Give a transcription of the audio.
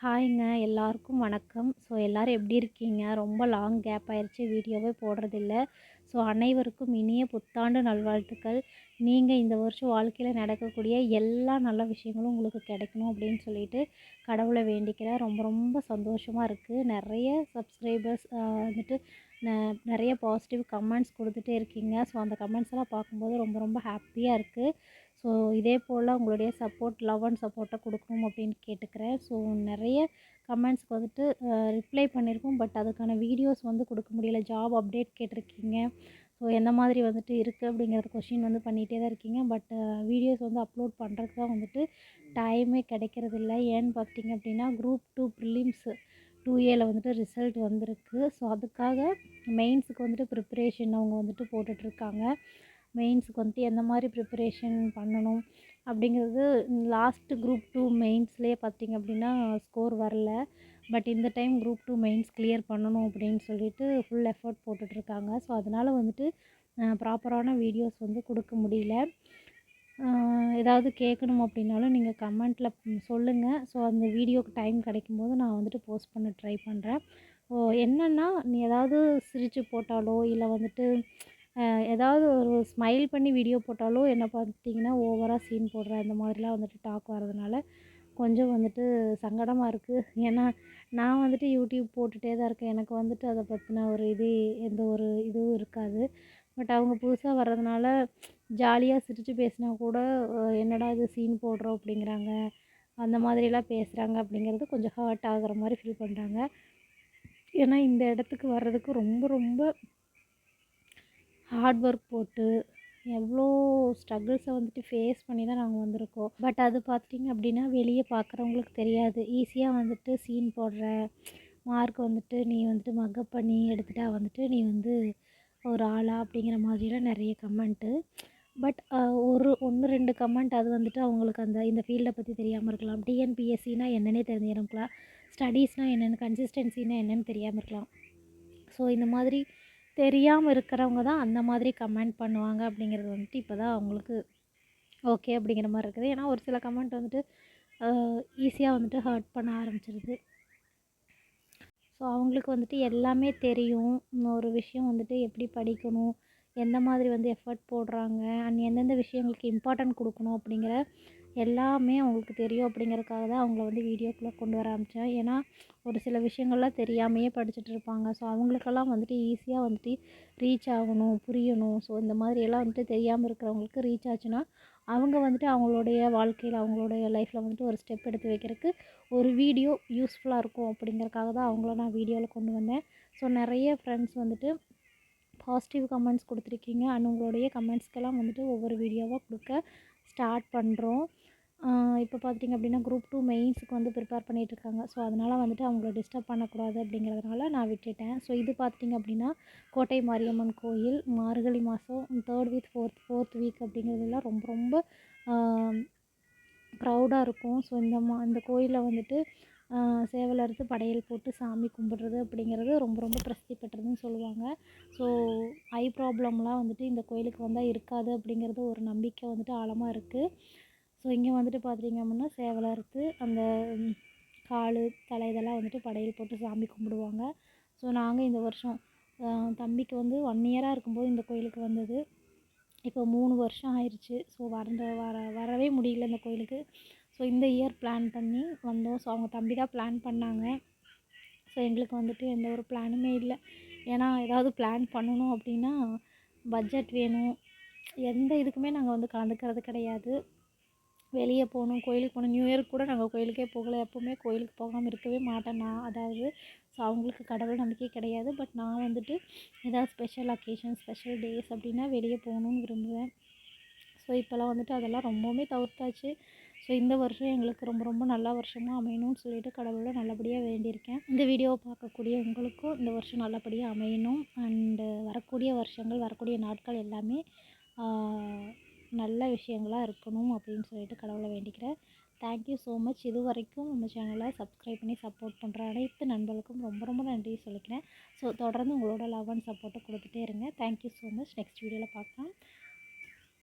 ஹாய்ங்க எல்லாருக்கும் வணக்கம். ஸோ எல்லோரும் எப்படி இருக்கீங்க? ரொம்ப லாங் கேப் ஆயிருச்சு வீடியோவே போடுறதில்ல. ஸோ அனைவருக்கும் இனிய புத்தாண்டு நல்வாழ்த்துக்கள். நீங்கள் இந்த வருஷம் வாழ்க்கையில் நடக்கக்கூடிய எல்லா நல்ல விஷயங்களும் உங்களுக்கு கிடைக்கணும் அப்படின்னு சொல்லிட்டு கடவுளை வேண்டிக்கிறேன். ரொம்ப ரொம்ப சந்தோஷமாக இருக்குது. நிறைய சப்ஸ்கிரைபர்ஸ் வந்துட்டு நிறைய பாசிட்டிவ் கமெண்ட்ஸ் கொடுத்துட்டே இருக்கீங்க. ஸோ அந்த கமெண்ட்ஸ் எல்லாம் பார்க்கும்போது ரொம்ப ரொம்ப ஹாப்பியாக இருக்குது. ஸோ இதே போல் உங்களுடைய சப்போர்ட் லவ் அண்ட் சப்போர்ட்டை கொடுக்கணும் அப்படின்னு கேட்டுக்கிறேன். ஸோ நிறைய கமெண்ட்ஸ்க்கு வந்துட்டு ரிப்ளை பண்ணியிருக்கோம். பட் அதுக்கான வீடியோஸ் வந்து கொடுக்க முடியல. ஜாப் அப்டேட் கேட்டிருக்கீங்க. ஸோ எந்த மாதிரி வந்துட்டு இருக்குது அப்படிங்கிற கொஷின் வந்து பண்ணிகிட்டே தான் இருக்கீங்க. பட் வீடியோஸ் வந்து அப்லோட் பண்ணுறதுக்கு தான் வந்துட்டு டைமே கிடைக்கிறதில்ல. ஏன்னு பார்த்தீங்க அப்படின்னா குரூப் 2 ப்ரிலிம்ஸ் 2ஏல வந்துட்டு ரிசல்ட் வந்திருக்கு. ஸோ அதுக்காக மெயின்ஸுக்கு வந்துட்டு ப்ரிப்பரேஷன் அவங்க வந்துட்டு போட்டுட்ருக்காங்க. மெயின்ஸுக்கு வந்துட்டு எந்த மாதிரி ப்ரிப்பரேஷன் பண்ணணும் அப்படிங்கிறது லாஸ்ட்டு குரூப் 2 மெயின்ஸ்லேயே பார்த்திங்க அப்படின்னா ஸ்கோர் வரல. பட் இந்த டைம் குரூப் 2 மெயின்ஸ் கிளியர் பண்ணணும் அப்படின்னு சொல்லிட்டு ஃபுல் எஃபர்ட் போட்டுட்ருக்காங்க. ஸோ அதனால் வந்துட்டு ப்ராப்பரான வீடியோஸ் வந்து கொடுக்க முடியல. ஏதாவது கேட்கணும் அப்படின்னாலும் நீங்கள் கமெண்ட்டில் சொல்லுங்கள். ஸோ அந்த வீடியோக்கு டைம் கிடைக்கும்போது நான் வந்துட்டு போஸ்ட் பண்ண ட்ரை பண்ணுறேன். என்னென்னா நீ ஏதாவது சிரித்து போட்டாலோ இல்லை வந்துட்டு ஏதாவது ஒரு ஸ்மைல் பண்ணி வீடியோ போட்டாலோ என்ன பார்த்தீங்கன்னா ஓவராக சீன் போடுறேன் அந்த மாதிரிலாம் வந்துட்டு டாக் வரதுனால கொஞ்சம் வந்துட்டு சங்கடமாக இருக்குது. ஏன்னா நான் வந்துட்டு யூடியூப் போட்டுகிட்டே தான் இருக்கேன். எனக்கு வந்துட்டு அதை பற்றின ஒரு எந்த ஒரு இதுவும் இருக்காது. பட் அவங்க புதுசாக வர்றதுனால ஜாலியாக சிரித்து பேசினா கூட என்னடா இது சீன் போடுறோம் அப்படிங்கிறாங்க, அந்த மாதிரிலாம் பேசுகிறாங்க அப்படிங்கிறது கொஞ்சம் ஹர்ட் ஆகிற மாதிரி ஃபீல் பண்ணுறாங்க. ஏன்னா இந்த இடத்துக்கு வர்றதுக்கு ரொம்ப ரொம்ப ஹார்ட் ஒர்க் போட்டு எவ்வளோ ஸ்ட்ரகிள்ஸை வந்துட்டு ஃபேஸ் பண்ணி தான் நாங்கள் வந்திருக்கோம். பட் அது பார்த்திங்க அப்படின்னா வெளியே பார்க்குறவங்களுக்கு தெரியாது. ஈஸியாக வந்துட்டு சீன் போடுற மார்க் வந்துட்டு நீ வந்துட்டு மக்கப் பண்ணி எடுத்துட்டா வந்துட்டு நீ வந்து ஒரு ஆளா அப்படிங்கிற மாதிரிலாம் நிறைய கமெண்ட்டு. பட் ஒரு 1 2 கமெண்ட் அது வந்துட்டு அவங்களுக்கு இந்த ஃபீல்டை பற்றி தெரியாமல் இருக்கலாம். டிஎன்பிஎஸ்சினா என்னன்னே தெரிஞ்சிருக்கலாம். ஸ்டடீஸ்னால் என்னென்னு, கன்சிஸ்டன்சினா என்னென்னு தெரியாமல் இருக்கலாம். ஸோ இந்த மாதிரி தெரியாமல் இருக்கிறவங்க தான் அந்த மாதிரி கமெண்ட் பண்ணுவாங்க அப்படிங்கிறது வந்துட்டு இப்போ தான் அவங்களுக்கு ஓகே அப்படிங்கிற மாதிரி இருக்குது. ஏன்னா ஒரு சில கமெண்ட் வந்துட்டு ஈஸியாக வந்துட்டு ஹர்ட் பண்ண ஆரம்பிச்சிருது. ஸோ அவங்களுக்கு வந்துட்டு எல்லாமே தெரியும். ஒரு விஷயம் வந்துட்டு எப்படி படிக்கணும், எந்த மாதிரி வந்து எஃபர்ட் போடுறாங்க, அண்ட் எந்தெந்த விஷயங்களுக்கு இம்பார்ட்டன்ட் கொடுக்கணும் அப்படிங்கிற எல்லாமே அவங்களுக்கு தெரியும். அப்படிங்கிறதுக்காக தான் அவங்கள வந்து வீடியோக்குள்ளே கொண்டு வர ஆரம்பித்தேன். ஏன்னா ஒரு சில விஷயங்கள்லாம் தெரியாமையே படிச்சுட்டு இருப்பாங்க. ஸோ அவங்களுக்கெல்லாம் வந்துட்டு ஈஸியாக வந்துட்டு ரீச் ஆகணும், புரியணும். ஸோ இந்த மாதிரியெல்லாம் வந்துட்டு தெரியாமல் இருக்கிறவங்களுக்கு ரீச் ஆச்சுன்னா அவங்க வந்துட்டு அவங்களுடைய வாழ்க்கையில் அவங்களுடைய லைஃப்பில் வந்துட்டு ஒரு ஸ்டெப் எடுத்து வைக்கிறதுக்கு ஒரு வீடியோ யூஸ்ஃபுல்லாக இருக்கும். அப்படிங்கிறதுக்காக தான் அவங்கள நான் வீடியோவில் கொண்டு வந்தேன். ஸோ நிறைய ஃப்ரெண்ட்ஸ் வந்துட்டு பாசிட்டிவ் கமெண்ட்ஸ் கொடுத்துருக்கீங்க. அண்ட் உங்களுடைய கமெண்ட்ஸ்க்கெல்லாம் வந்துட்டு ஒவ்வொரு வீடியோவாக கொடுக்க ஸ்டார்ட் பண்ணுறோம். இப்போ பார்த்திங்க அப்படின்னா குரூப் 2 மெயின்ஸுக்கு வந்து ப்ரிப்பேர் பண்ணிகிட்ருக்காங்க. ஸோ அதனால் வந்துட்டு அவங்கள டிஸ்டர்ப் பண்ணக்கூடாது அப்படிங்கிறதுனால நான் விட்டுட்டேன். ஸோ இது பார்த்திங்க அப்படின்னா கோட்டை மாரியம்மன் கோயில் மார்கழி மாதம் 3rd வீக் 4th வீக் அப்படிங்கிறதுலாம் ரொம்ப ரொம்ப ப்ரௌடாக இருக்கும். ஸோ இந்த கோயிலில் வந்துட்டு சேவல் அறுத்து படையல் போட்டு சாமி கும்பிட்றது அப்படிங்கிறது ரொம்ப ரொம்ப பிரசித்தி பெற்றதுன்னு சொல்லுவாங்க. ஸோ ஐ ப்ராப்ளம்லாம் வந்துட்டு இந்த கோயிலுக்கு வந்தால் இருக்காது அப்படிங்கிறது ஒரு நம்பிக்கை வந்துட்டு ஆழமாக இருக்குது. ஸோ இங்கே வந்துட்டு பார்த்திங்க அப்படின்னா சேவல் அறுத்து அந்த கால் தலை இதெல்லாம் வந்துட்டு படையல் போட்டு சாமி கும்பிடுவாங்க. ஸோ நாங்கள் இந்த வருஷம் தம்பிக்கு வந்து 1 இயராக இருக்கும்போது இந்த கோயிலுக்கு வந்தது. இப்போ 3 வருஷம் ஆயிடுச்சு. ஸோ வரவே முடியல இந்த கோயிலுக்கு. ஸோ இந்த இயர் பிளான் பண்ணி வந்தோம். ஸோ அவங்க தம்பி தான் பிளான் பண்ணாங்க. ஸோ எங்களுக்கு வந்துட்டு எந்த ஒரு பிளானுமே இல்லை. ஏன்னா ஏதாவது பிளான் பண்ணணும் அப்படின்னா பட்ஜெட் வேணும். எந்த இதுக்குமே நாங்கள் வந்து கலந்துக்கிறது கிடையாது. வெளியே போகணும், கோயிலுக்கு போகணும். நியூ இயருக்கு கூட நாங்கள் கோயிலுக்கே போகலை. எப்போவுமே கோயிலுக்கு போகாமல் இருக்கவே மாட்டேன் நான். அதாவது ஸோ அவங்களுக்கு கடவுள் நம்பிக்கை கிடையாது. பட் நான் வந்துட்டு ஏதாவது ஸ்பெஷல் அக்கேஷன் ஸ்பெஷல் டேஸ் அப்படின்னா வெளியே போகணுன்னு விரும்புவேன். ஸோ இப்போலாம் வந்துட்டு அதெல்லாம் ரொம்பவுமே தவிர்த்தாச்சு. ஸோ இந்த வருஷம் எங்களுக்கு ரொம்ப ரொம்ப நல்ல வருஷமாக அமையணும்னு சொல்லிட்டு கடவுளை நல்லபடியாக வேண்டியிருக்கேன். இந்த வீடியோவை பார்க்கக்கூடிய உங்களுக்கும் இந்த வருஷம் நல்லபடியாக அமையணும். அண்டு வரக்கூடிய வருஷங்கள் வரக்கூடிய நாட்கள் எல்லாமே நல்ல விஷயங்களாக இருக்கணும் அப்படின்னு சொல்லிட்டு கடவுளை வேண்டிக்கிறேன். Thank you so much. இது வரைக்கும் நம்ம சேனலை சப்ஸ்கிரைப் பண்ணி சப்போர்ட் பண்ணுற அனைத்து நண்பர்களுக்கும் ரொம்ப ரொம்ப நன்றி சொல்லிக்கிறேன். ஸோ தொடர்ந்து உங்களோட லவ் அண்ட் சப்போர்ட்டை கொடுத்துட்டே இருங்க. Thank you so much. நெக்ஸ்ட் வீடியோவில் பார்க்கலாம்.